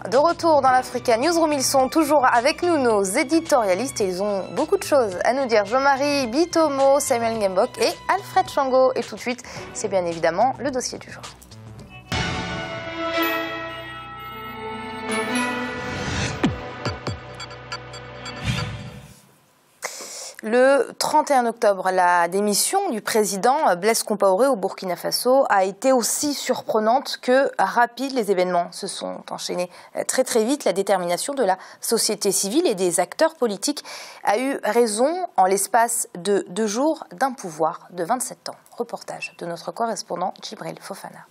De retour dans l'Africa Newsroom, ils sont toujours avec nous, nos éditorialistes, et ils ont beaucoup de choses à nous dire. Jean-Marie Bitomo, Samuel Ngembok et Alfred Chango. Et tout de suite, c'est bien évidemment le dossier du jour. Le 31 octobre, la démission du président Blaise Compaoré au Burkina Faso a été aussi surprenante que rapide. Les événements se sont enchaînés très très vite. La détermination de la société civile et des acteurs politiques a eu raison en l'espace de 2 jours d'un pouvoir de 27 ans. Reportage de notre correspondant Djibril Fofana.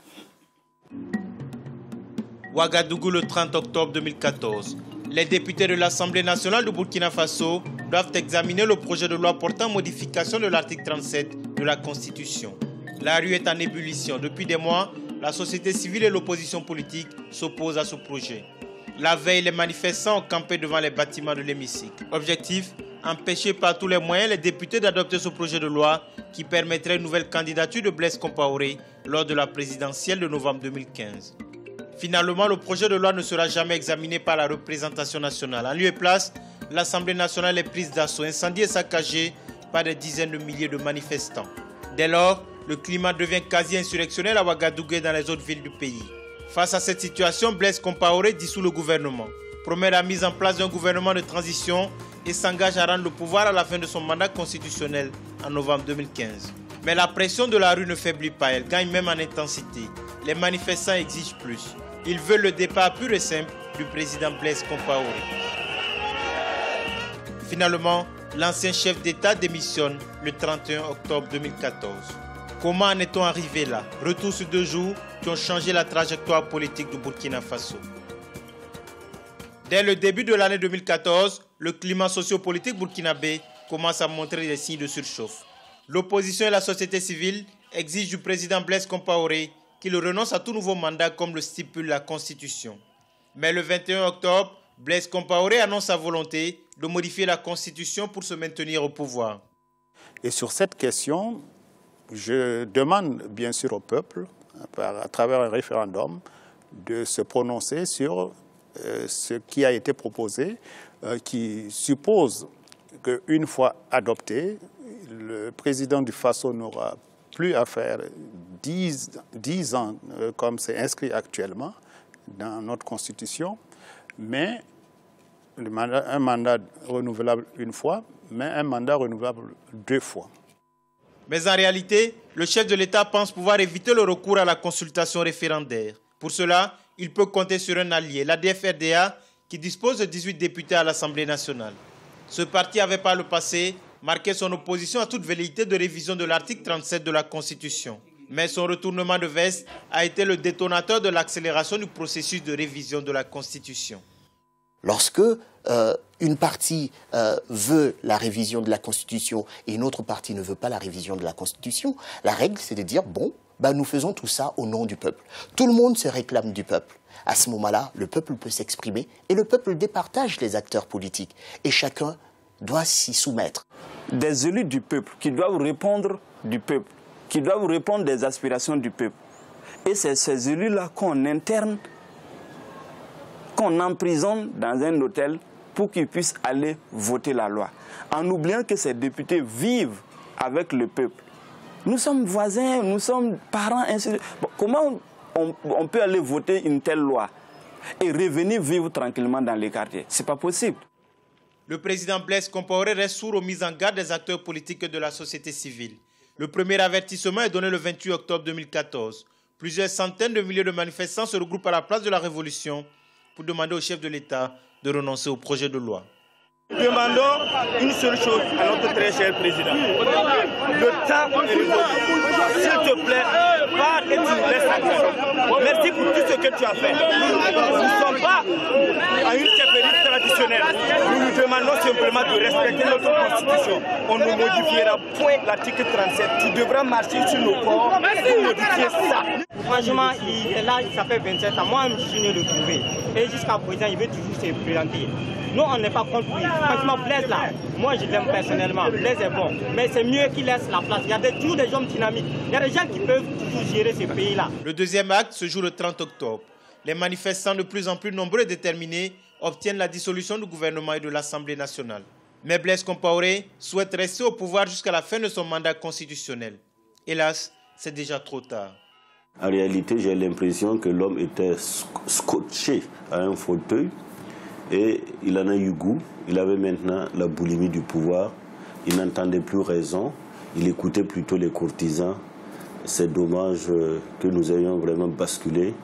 Ouagadougou le 30 octobre 2014. Les députés de l'Assemblée nationale du Burkina Faso doivent examiner le projet de loi portant modification de l'article 37 de la Constitution. La rue est en ébullition. Depuis des mois, la société civile et l'opposition politique s'opposent à ce projet. La veille, les manifestants ont campé devant les bâtiments de l'hémicycle. Objectif, empêcher par tous les moyens les députés d'adopter ce projet de loi qui permettrait une nouvelle candidature de Blaise Compaoré lors de la présidentielle de novembre 2015. Finalement, le projet de loi ne sera jamais examiné par la représentation nationale. En lieu et place, l'Assemblée nationale est prise d'assaut, incendiée et saccagée par des dizaines de milliers de manifestants. Dès lors, le climat devient quasi insurrectionnel à Ouagadougou et dans les autres villes du pays. Face à cette situation, Blaise Compaoré dissout le gouvernement, promet la mise en place d'un gouvernement de transition et s'engage à rendre le pouvoir à la fin de son mandat constitutionnel en novembre 2015. Mais la pression de la rue ne faiblit pas, elle gagne même en intensité. Les manifestants exigent plus. Ils veulent le départ pur et simple du président Blaise Compaoré. Finalement, l'ancien chef d'État démissionne le 31 octobre 2014. Comment en est-on arrivé là? Retour sur 2 jours qui ont changé la trajectoire politique du Burkina Faso. Dès le début de l'année 2014, le climat socio-politique burkinabé commence à montrer des signes de surchauffe. L'opposition et la société civile exigent du président Blaise Compaoré qu'il renonce à tout nouveau mandat comme le stipule la Constitution. Mais le 21 octobre, Blaise Compaoré annonce sa volonté de modifier la Constitution pour se maintenir au pouvoir. Et sur cette question, je demande bien sûr au peuple, à travers un référendum, de se prononcer sur ce qui a été proposé, qui suppose qu'une fois adopté, le président du Faso n'aura plus à faire 10 ans comme c'est inscrit actuellement dans notre Constitution, mais un mandat renouvelable 1 fois, mais un mandat renouvelable 2 fois. Mais en réalité, le chef de l'État pense pouvoir éviter le recours à la consultation référendaire. Pour cela, il peut compter sur un allié, l'ADF-RDA, qui dispose de 18 députés à l'Assemblée nationale. Ce parti avait par le passé marqué son opposition à toute velléité de révision de l'article 37 de la Constitution. Mais son retournement de veste a été le détonateur de l'accélération du processus de révision de la Constitution. Lorsque une partie veut la révision de la Constitution et une autre partie ne veut pas la révision de la Constitution, la règle c'est de dire, bon, nous faisons tout ça au nom du peuple. Tout le monde se réclame du peuple. À ce moment-là, le peuple peut s'exprimer et le peuple départage les acteurs politiques. Et chacun doit s'y soumettre. Des élus du peuple qui doivent répondre du peuple, qui doivent répondre des aspirations du peuple. Et c'est ces élus-là qu'on interne, qu'on emprisonne dans un hôtel pour qu'ils puissent aller voter la loi. En oubliant que ces députés vivent avec le peuple. Nous sommes voisins, nous sommes parents, ainsi de suite. Bon, comment on peut aller voter une telle loi et revenir vivre tranquillement dans les quartiers? Ce n'est pas possible. Le président Blaise Compaoré reste sourd aux mises en garde des acteurs politiques et de la société civile. Le premier avertissement est donné le 28 octobre 2014. Plusieurs centaines de milliers de manifestants se regroupent à la place de la Révolution pour demander au chef de l'État de renoncer au projet de loi. Demandons une seule chose à notre très cher président. Le temps est révolu. S'il te plaît, pars et tu nous laisses tranquille. Merci pour tout ce que tu as fait. Nous ne sommes pas à une chefferie traditionnelle. Nous nous demandons simplement de respecter notre Constitution. On ne modifiera point l'article 37. Tu devras marcher sur nos corps pour modifier ça. Franchement, il est là, ça fait 27 ans. Moi, je suis né de trouver. Et jusqu'à présent, il veut toujours se présenter. Nous, on n'est pas contre lui. Franchement, Blaise là, moi je l'aime personnellement. Blaise est bon. Mais c'est mieux qu'il laisse la place. Il y a toujours des hommes dynamiques. Il y a des gens qui peuvent toujours gérer ce pays-là. Le deuxième acte se joue le 30 octobre. Les manifestants de plus en plus nombreux et déterminés obtiennent la dissolution du gouvernement et de l'Assemblée nationale. Mais Blaise Compaoré souhaite rester au pouvoir jusqu'à la fin de son mandat constitutionnel. Hélas, c'est déjà trop tard. En réalité, j'ai l'impression que l'homme était scotché à un fauteuil et il en a eu goût. Il avait maintenant la boulimie du pouvoir. Il n'entendait plus raison. Il écoutait plutôt les courtisans. C'est dommage que nous ayons vraiment basculé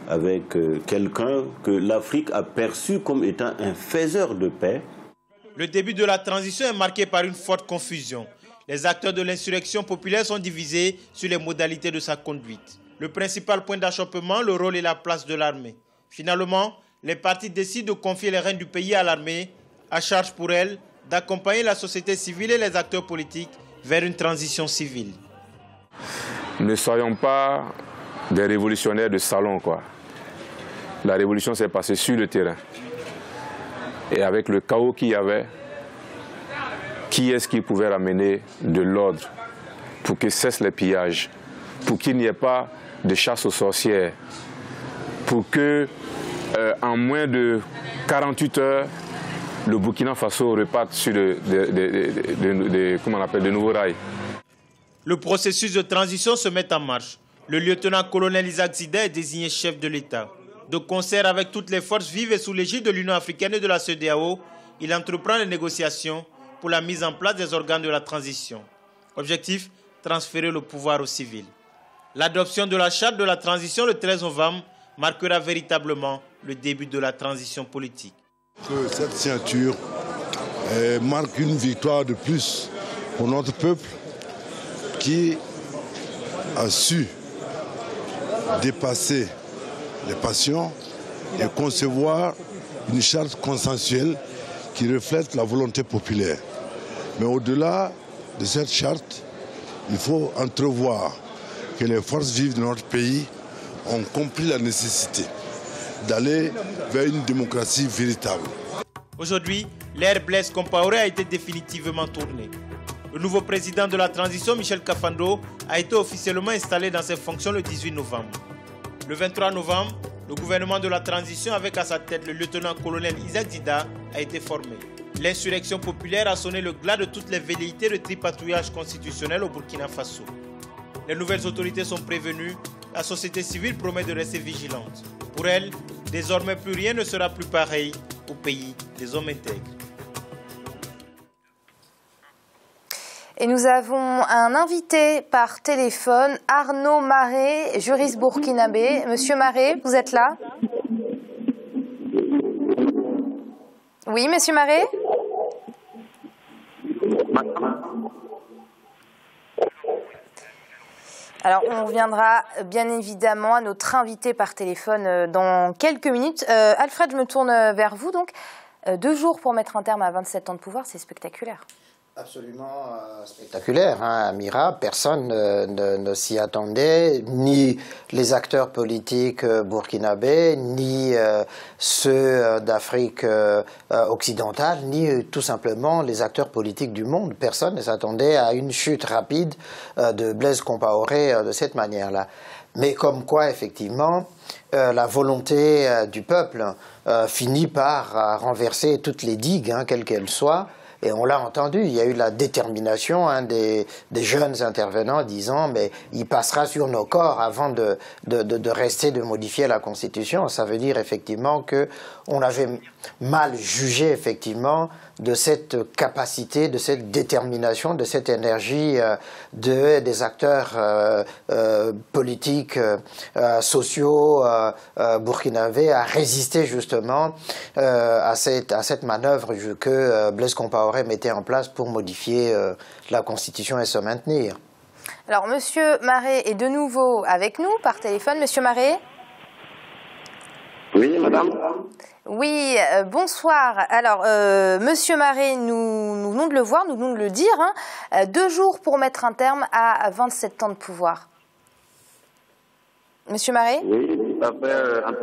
avec quelqu'un que l'Afrique a perçu comme étant un faiseur de paix. Le début de la transition est marqué par une forte confusion. Les acteurs de l'insurrection populaire sont divisés sur les modalités de sa conduite. Le principal point d'achoppement, le rôle et la place de l'armée. Finalement, les partis décident de confier les rênes du pays à l'armée, à charge pour elle d'accompagner la société civile et les acteurs politiques vers une transition civile. Ne soyons pas des révolutionnaires de salon, quoi. La révolution s'est passée sur le terrain. Et avec le chaos qu'il y avait, qui est-ce qui pouvait ramener de l'ordre pour que cessent les pillages, pour qu'il n'y ait pas de chasse aux sorcières, pour que en moins de 48 heures, le Burkina Faso reparte sur de nouveaux rails. Le processus de transition se met en marche. Le lieutenant-colonel Isaac Zida est désigné chef de l'État. De concert avec toutes les forces vives et sous l'égide de l'Union africaine et de la CEDEAO, il entreprend les négociations pour la mise en place des organes de la transition. Objectif, transférer le pouvoir aux civils. L'adoption de la charte de la transition le 13 novembre marquera véritablement le début de la transition politique. Cette signature marque une victoire de plus pour notre peuple qui a su dépasser les passions et concevoir une charte consensuelle qui reflète la volonté populaire. Mais au-delà de cette charte, il faut entrevoir que les forces vives de notre pays ont compris la nécessité d'aller vers une démocratie véritable. Aujourd'hui, l'ère Blaise Compaoré a été définitivement tournée. Le nouveau président de la transition, Michel Kafando, a été officiellement installé dans ses fonctions le 18 novembre. Le 23 novembre, le gouvernement de la transition avec à sa tête le lieutenant-colonel Isaac Zida a été formé. L'insurrection populaire a sonné le glas de toutes les velléités de tripatouillage constitutionnel au Burkina Faso. Les nouvelles autorités sont prévenues, la société civile promet de rester vigilante. Pour elle, désormais plus rien ne sera plus pareil au pays des hommes intègres. Et nous avons un invité par téléphone, Arnaud Maré, juriste burkinabé. Monsieur Maré, vous êtes là? Oui, monsieur Maré? Alors, on reviendra bien évidemment à notre invité par téléphone dans quelques minutes. Alfred, je me tourne vers vous. Donc, 2 jours pour mettre un terme à 27 ans de pouvoir, c'est spectaculaire. Absolument spectaculaire, hein, Amira. Personne ne s'y attendait, ni les acteurs politiques burkinabés, ni ceux d'Afrique occidentale, ni tout simplement les acteurs politiques du monde. Personne ne s'attendait à une chute rapide de Blaise Compaoré de cette manière-là. Mais comme quoi, effectivement, la volonté du peuple finit par renverser toutes les digues, hein, quelles qu'elles soient. Et on l'a entendu, il y a eu la détermination des jeunes intervenants disant mais il passera sur nos corps avant de rester, de modifier la Constitution. Ça veut dire effectivement qu'on avait mal jugé effectivement de cette capacité, de cette détermination, de cette énergie des acteurs politiques, sociaux, burkinabés à résister justement à cette manœuvre que Blaise Compaoré mettait en place pour modifier la Constitution et se maintenir. Alors, monsieur Maré est de nouveau avec nous par téléphone. Monsieur Maré? Oui, madame. Oui, bonsoir. Alors, monsieur Maré, nous venons de le voir, nous venons de le dire, hein, 2 jours pour mettre un terme à 27 ans de pouvoir. Monsieur Marais? Oui, tout à fait.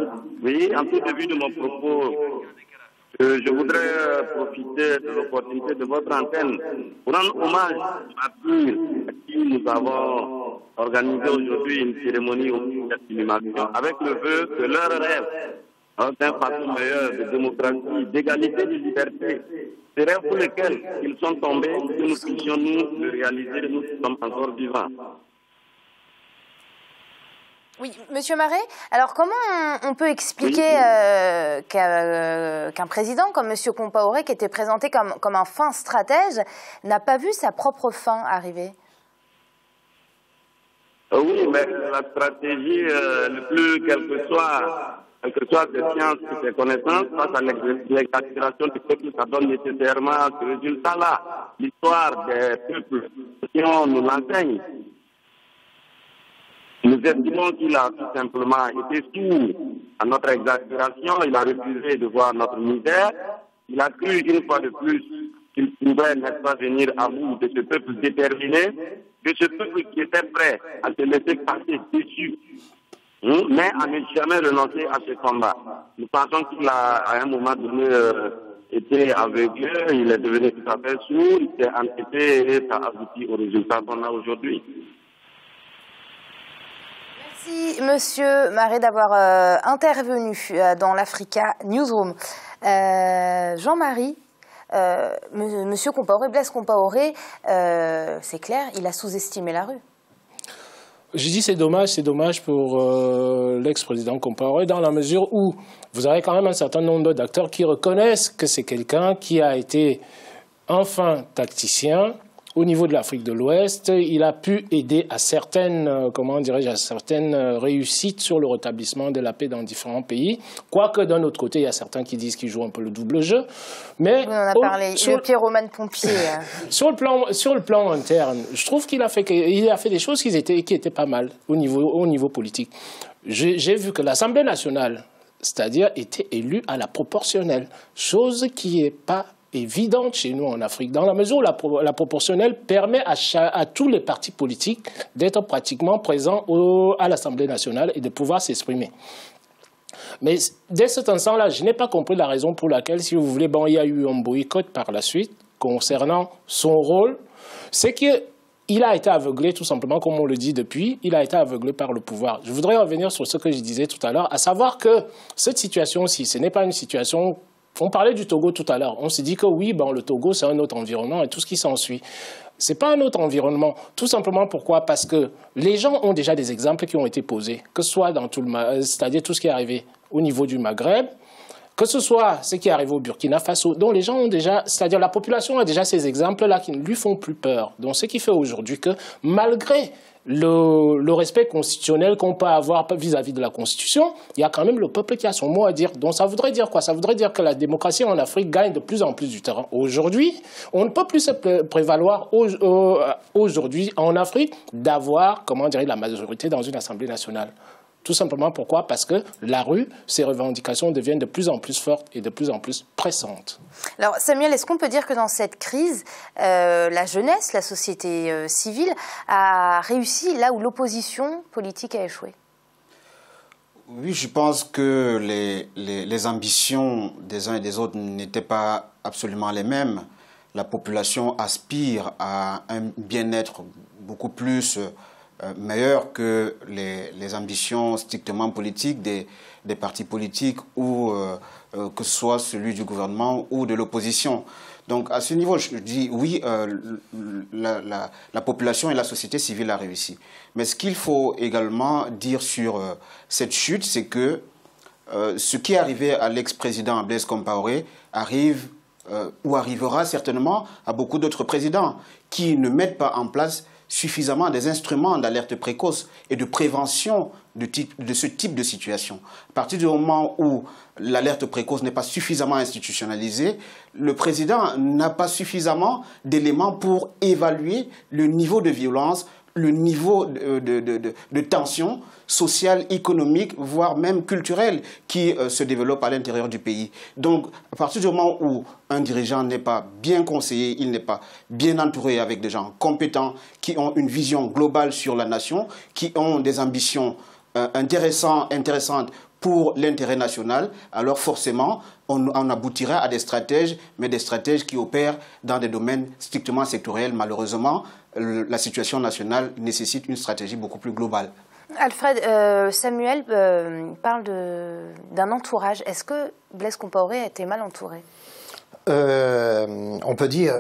Oui, en tout début de mon propos, je voudrais profiter de l'opportunité de votre antenne pour rendre hommage à tous à qui nous avons organisé aujourd'hui une cérémonie d'inhumation avec le vœu que leur rêve d'un passé meilleur de démocratie, d'égalité, de liberté, ces rêves pour lesquels ils sont tombés, que nous puissions nous le réaliser, nous sommes encore vivants. Oui, Monsieur Marais, alors comment on peut expliquer qu'un président comme Monsieur Compaoré, qui était présenté comme un fin stratège, n'a pas vu sa propre fin arriver? Oui, mais la stratégie, le plus, quelle que soit ses sciences et ses connaissances, face à l'exaspération du peuple, ça donne nécessairement ce résultat-là. L'histoire des peuples nous l'enseigne. Nous estimons qu'il a tout simplement été sourd à notre exaspération, il a refusé de voir notre misère, il a cru une fois de plus qu'il pouvait, n'est-ce pas, venir à bout de ce peuple déterminé, de ce peuple qui était prêt à se laisser passer dessus, mais à ne jamais renoncer à ce combat. Nous pensons qu'il a, à un moment donné, été aveuglé, il est devenu tout à fait sourd, il s'est entêté et ça a abouti au résultat qu'on a aujourd'hui. Merci Monsieur Marais d'avoir intervenu dans l'Africa Newsroom. Jean-Marie, Monsieur Compaoré, Blaise Compaoré, c'est clair, il a sous-estimé la rue. Je dis c'est dommage pour l'ex-président Compaoré dans la mesure où vous avez quand même un certain nombre d'acteurs qui reconnaissent que c'est quelqu'un qui a été enfin tacticien. Au niveau de l'Afrique de l'Ouest, il a pu aider à certaines, comment dirais-je, à certaines réussites sur le rétablissement de la paix dans différents pays. Quoique d'un autre côté, il y a certains qui disent qu'il joue un peu le double jeu. Mais on en a parlé. Le pyromane pompier. Sur le plan interne, je trouve qu'il a fait des choses qui étaient pas mal au niveau politique. J'ai vu que l'Assemblée nationale, c'est-à-dire, était élue à la proportionnelle, chose qui n'est pas évidente chez nous en Afrique, dans la mesure où la proportionnelle permet à tous les partis politiques d'être pratiquement présents à l'Assemblée nationale et de pouvoir s'exprimer. Mais dès cet instant-là, je n'ai pas compris la raison pour laquelle, si vous voulez, bon, il y a eu un boycott par la suite concernant son rôle. C'est qu'il a été aveuglé, tout simplement, comme on le dit depuis, il a été aveuglé par le pouvoir. Je voudrais revenir sur ce que je disais tout à l'heure, à savoir que cette situation-ci, ce n'est pas une situation... On parlait du Togo tout à l'heure. On s'est dit que oui, bon, le Togo, c'est un autre environnement et tout ce qui s'ensuit. Ce n'est pas un autre environnement. Tout simplement pourquoi? Parce que les gens ont déjà des exemples qui ont été posés, que ce soit dans c'est-à-dire tout ce qui est arrivé au niveau du Maghreb, que ce soit ce qui est arrivé au Burkina Faso, dont les gens ont déjà, c'est-à-dire la population a déjà ces exemples-là qui ne lui font plus peur. Donc ce qui fait aujourd'hui que malgré le respect constitutionnel qu'on peut avoir vis-à-vis de la Constitution, il y a quand même le peuple qui a son mot à dire. Donc ça voudrait dire quoi? Ça voudrait dire que la démocratie en Afrique gagne de plus en plus du terrain. Aujourd'hui, on ne peut plus se prévaloir aujourd'hui en Afrique d'avoir, comment dire, la majorité dans une Assemblée nationale. Tout simplement pourquoi? Parce que la rue, ses revendications deviennent de plus en plus fortes et de plus en plus pressantes. Alors Samuel, est-ce qu'on peut dire que dans cette crise, la jeunesse, la société civile a réussi là où l'opposition politique a échoué? Oui, je pense que les ambitions des uns et des autres n'étaient pas absolument les mêmes. La population aspire à un bien-être beaucoup plus meilleur que les ambitions strictement politiques des partis politiques ou que ce soit celui du gouvernement ou de l'opposition. Donc à ce niveau, je dis oui, la population et la société civile a réussi. Mais ce qu'il faut également dire sur cette chute, c'est que ce qui est arrivé à l'ex-président Blaise Compaoré arrive ou arrivera certainement à beaucoup d'autres présidents qui ne mettent pas en place suffisamment des instruments d'alerte précoce et de prévention de ce type de situation. À partir du moment où l'alerte précoce n'est pas suffisamment institutionnalisée, le président n'a pas suffisamment d'éléments pour évaluer le niveau de violence, le niveau de tension sociale, économique, voire même culturelle qui se développe à l'intérieur du pays. Donc, à partir du moment où un dirigeant n'est pas bien conseillé, il n'est pas bien entouré avec des gens compétents qui ont une vision globale sur la nation, qui ont des ambitions intéressante pour l'intérêt national, alors forcément, on aboutira à des stratèges, mais des stratèges qui opèrent dans des domaines strictement sectoriels. Malheureusement, la situation nationale nécessite une stratégie beaucoup plus globale. Alfred, Samuel parle d'un entourage. Est-ce que Blaise Compaoré a été mal entouré ? On peut dire,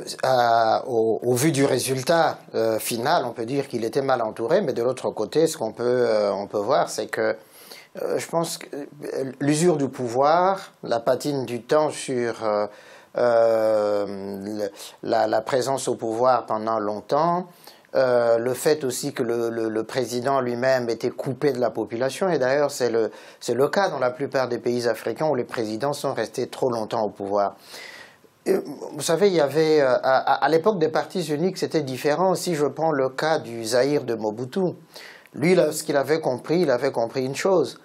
au vu du résultat final, on peut dire qu'il était mal entouré, mais de l'autre côté, ce qu'on peut voir, c'est que je pense que l'usure du pouvoir, la patine du temps sur la présence au pouvoir pendant longtemps, le fait aussi que le président lui-même était coupé de la population, et d'ailleurs c'est le cas dans la plupart des pays africains où les présidents sont restés trop longtemps au pouvoir. Vous savez, il y avait, à l'époque des partis uniques, c'était différent. Si je prends le cas du Zaïre de Mobutu, lui, ce qu'il avait compris, il avait compris une chose,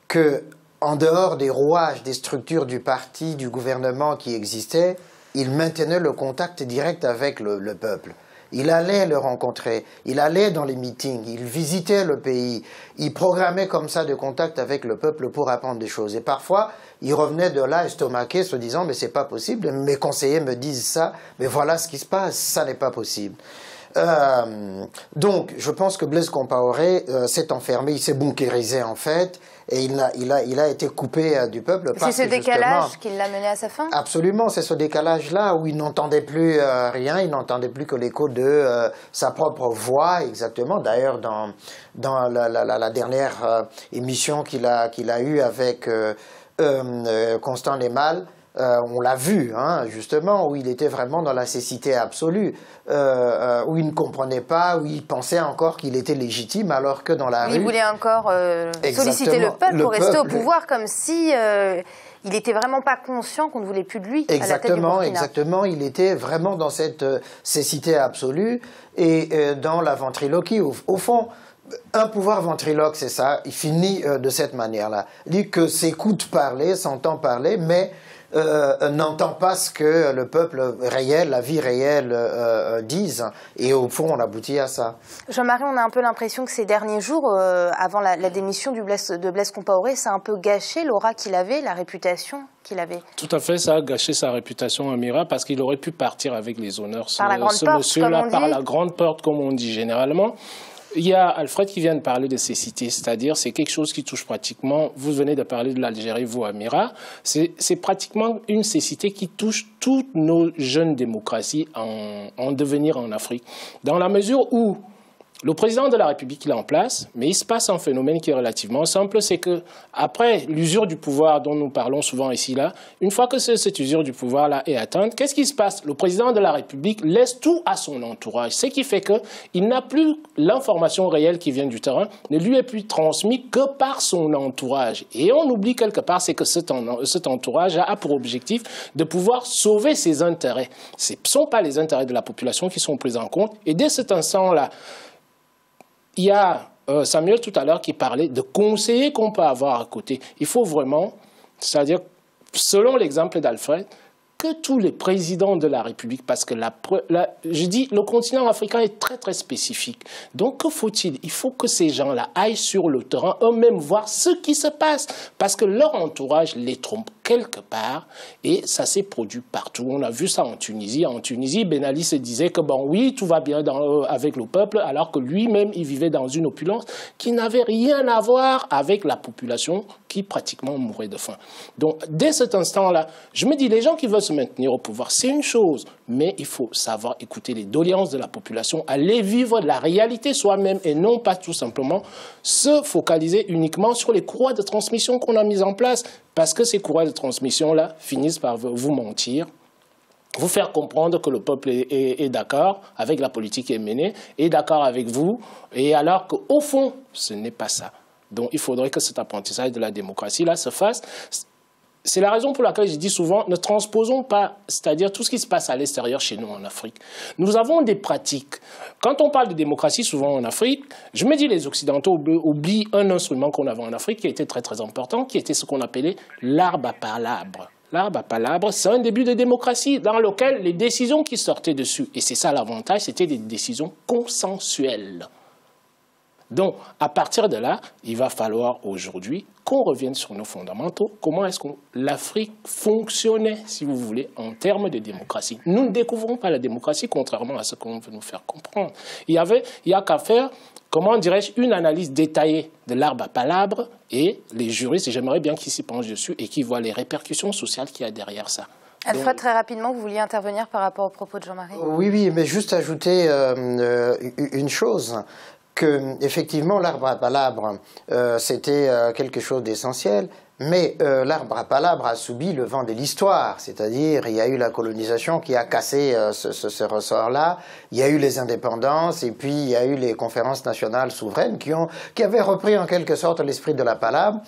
que en dehors des rouages, des structures du parti, du gouvernement qui existaient, il maintenait le contact direct avec le peuple. Il allait le rencontrer, il allait dans les meetings, il visitait le pays, il programmait comme ça des contacts avec le peuple pour apprendre des choses. Et parfois, il revenait de là estomaqué, se disant « mais c'est pas possible, mes conseillers me disent ça, mais voilà ce qui se passe, ça n'est pas possible ». Donc, je pense que Blaise Compaoré s'est enfermé, il s'est bunkérisé en fait, et il a été coupé du peuple. C'est ce décalage qui l'a mené à sa fin ? Absolument, c'est ce décalage-là où il n'entendait plus rien, il n'entendait plus que l'écho de sa propre voix, exactement. D'ailleurs, dans la dernière émission qu'il a eue avec Constant Lemal, on l'a vu, hein, justement, où il était vraiment dans la cécité absolue, où il ne comprenait pas, où il pensait encore qu'il était légitime, alors que dans la rue... Il voulait encore solliciter le peuple pour rester au pouvoir, comme si il n'était vraiment pas conscient qu'on ne voulait plus de lui à la tête du Burkina. Exactement, il était vraiment dans cette cécité absolue et dans la ventriloquie. Au fond, un pouvoir ventriloque, c'est ça, il finit de cette manière-là. Il dit que s'écoute parler, s'entend parler, mais n'entend pas ce que le peuple réel, la vie réelle disent. Et au fond, on aboutit à ça. Jean-Marie, on a un peu l'impression que ces derniers jours, avant la démission de Blaise Compaoré, ça a un peu gâché l'aura qu'il avait, la réputation qu'il avait. Tout à fait, ça a gâché sa réputation, Amira, parce qu'il aurait pu partir avec les honneurs. Par la grande porte, comme on dit. Par la grande porte, comme on dit généralement. Il y a Alfred qui vient de parler de cécité, c'est-à-dire c'est quelque chose qui touche pratiquement, vous venez de parler de l'Algérie, vous Amira, c'est pratiquement une cécité qui touche toutes nos jeunes démocraties en devenir en Afrique. Dans la mesure où le président de la République est en place, mais il se passe un phénomène qui est relativement simple, c'est que après l'usure du pouvoir dont nous parlons souvent ici là, une fois que cette usure du pouvoir là est atteinte, qu'est-ce qui se passe? Le président de la République laisse tout à son entourage, ce qui fait que il n'a plus l'information réelle qui vient du terrain, ne lui est plus transmise que par son entourage. Et on oublie quelque part, c'est que cet entourage a pour objectif de pouvoir sauver ses intérêts. Ce ne sont pas les intérêts de la population qui sont pris en compte. Et dès cet instant-là, il y a Samuel tout à l'heure qui parlait de conseillers qu'on peut avoir à côté. Il faut vraiment, c'est-à-dire, selon l'exemple d'Alfred, que tous les présidents de la République, parce que je dis, le continent africain est très très spécifique. Donc que faut-il? Il faut que ces gens-là aillent sur le terrain, eux-mêmes voir ce qui se passe, parce que leur entourage les trompe quelque part, et ça s'est produit partout. On a vu ça en Tunisie. En Tunisie, Ben Ali se disait que bon oui, tout va bien avec le peuple, alors que lui-même, il vivait dans une opulence qui n'avait rien à voir avec la population qui pratiquement mourait de faim. Donc dès cet instant-là, je me dis, les gens qui veulent se maintenir au pouvoir, c'est une chose, mais il faut savoir écouter les doléances de la population, aller vivre la réalité soi-même et non pas tout simplement se focaliser uniquement sur les courroies de transmission qu'on a mises en place, parce que ces courroies de transmission-là finissent par vous mentir, vous faire comprendre que le peuple est d'accord avec la politique qui est menée, est d'accord avec vous, et alors qu'au fond, ce n'est pas ça. Donc il faudrait que cet apprentissage de la démocratie-là se fasse. C'est la raison pour laquelle je dis souvent, ne transposons pas, c'est-à-dire tout ce qui se passe à l'extérieur chez nous en Afrique. Nous avons des pratiques. Quand on parle de démocratie souvent en Afrique, je me dis les Occidentaux oublient un instrument qu'on avait en Afrique qui était très très important, qui était ce qu'on appelait l'arbre à palabre. L'arbre à palabre, c'est un début de démocratie dans lequel les décisions qui sortaient dessus, et c'est ça l'avantage, c'était des décisions consensuelles. Donc, à partir de là, il va falloir aujourd'hui qu'on revienne sur nos fondamentaux. Comment est-ce que l'Afrique fonctionnait, si vous voulez, en termes de démocratie? Nous ne découvrons pas la démocratie, contrairement à ce qu'on veut nous faire comprendre. Il y a qu'à faire, comment dirais-je, une analyse détaillée de l'arbre à palabre, et les juristes, j'aimerais bien qu'ils s'y penchent dessus et qu'ils voient les répercussions sociales qu'il y a derrière ça. Alfred, très rapidement, vous vouliez intervenir par rapport aux propos de Jean-Marie? Oui, mais juste ajouter une chose, que effectivement l'arbre à palabre, c'était quelque chose d'essentiel, mais l'arbre à palabre a subi le vent de l'histoire, c'est-à-dire il y a eu la colonisation qui a cassé ce ressort-là, il y a eu les indépendances, et puis il y a eu les conférences nationales souveraines qui avaient repris en quelque sorte l'esprit de la palabre,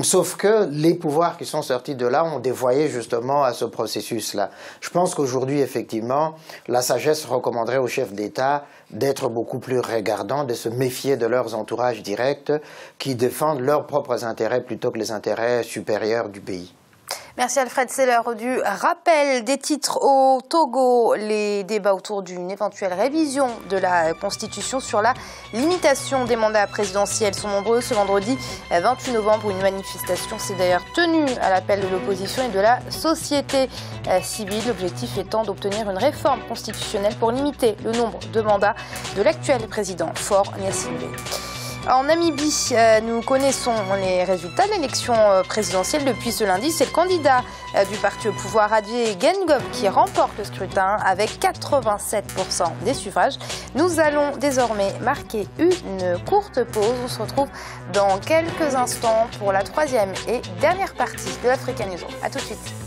sauf que les pouvoirs qui sont sortis de là ont dévoyé justement à ce processus-là. Je pense qu'aujourd'hui, effectivement, la sagesse recommanderait aux chefs d'État d'être beaucoup plus regardants, de se méfier de leurs entourages directs qui défendent leurs propres intérêts plutôt que les intérêts supérieurs du pays. Merci Alfred, c'est l'heure du rappel des titres au Togo. Les débats autour d'une éventuelle révision de la Constitution sur la limitation des mandats présidentiels sont nombreux. Ce vendredi 28 novembre, une manifestation s'est d'ailleurs tenue à l'appel de l'opposition et de la société civile. L'objectif étant d'obtenir une réforme constitutionnelle pour limiter le nombre de mandats de l'actuel président Faure Gnassingbé. En Namibie, nous connaissons les résultats de l'élection présidentielle depuis ce lundi. C'est le candidat du parti au pouvoir, Adjé Gengom, qui remporte le scrutin avec 87% des suffrages. Nous allons désormais marquer une courte pause. On se retrouve dans quelques instants pour la troisième et dernière partie de l'Africa News. A tout de suite.